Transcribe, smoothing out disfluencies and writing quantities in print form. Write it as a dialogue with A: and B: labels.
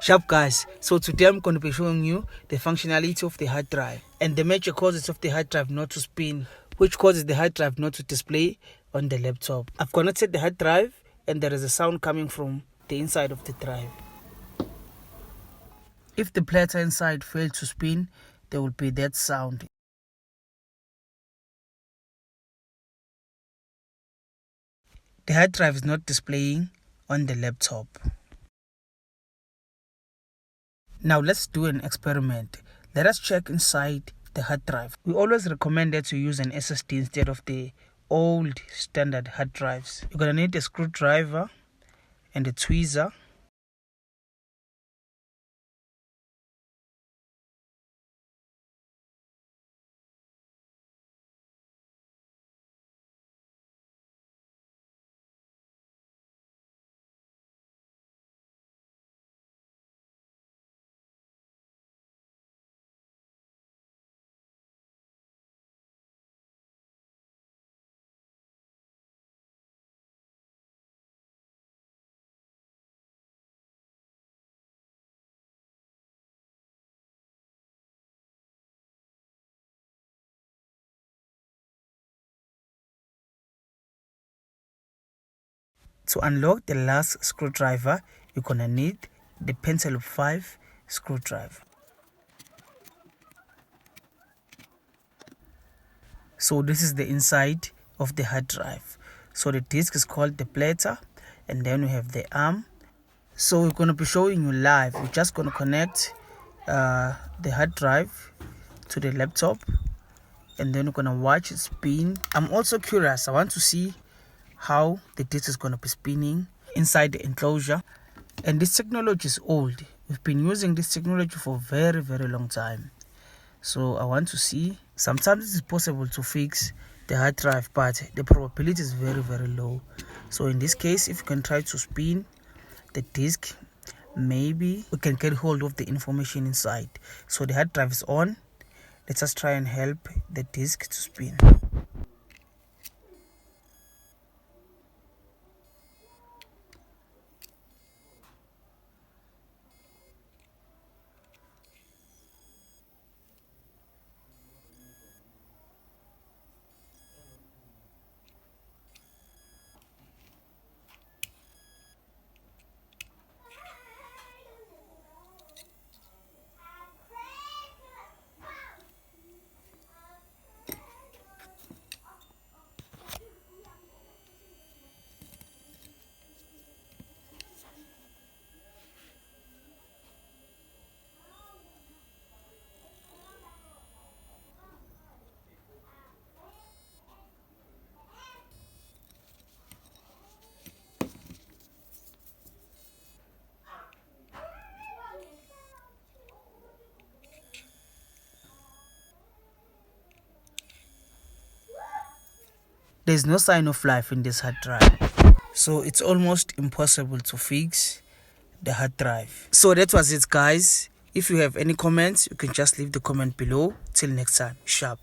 A: Sharp guys, so today I'm going to be showing you the functionality of the hard drive and the major causes of the hard drive not to spin, which causes the hard drive not to display on the laptop. I've connected the hard drive and there is a sound coming from the inside of the drive. If the platter inside fails to spin, there will be that sound. The hard drive is not displaying on the laptop. Now let's do an experiment. Let us check inside the hard drive. We always recommend that you use an SSD instead of the old standard hard drives. You're gonna need a screwdriver and a tweezer. To unlock the last screwdriver, you're gonna need the Pentaloop 5 screwdriver. So this is the inside of the hard drive. So the disk is called the platter, and then we have the arm. So we're going to be showing you live. We're just going to connect the hard drive to the laptop, and then we're going to watch it spin. I'm also curious. I want to see how the disk is going to be spinning inside the enclosure. And this technology is old. We've been using this technology for a very, very long time. So I want to see. Sometimes it is possible to fix the hard drive, but the probability is very, very low. So in this case, if you can try to spin the disk, maybe we can get hold of the information inside. So the hard drive is on. Let's just try and help the disk to spin. There's no sign of life in this hard drive, so it's almost impossible to fix the hard drive. So that was it, guys. If you have any comments, you can just leave the comment below. Till next time, sharp.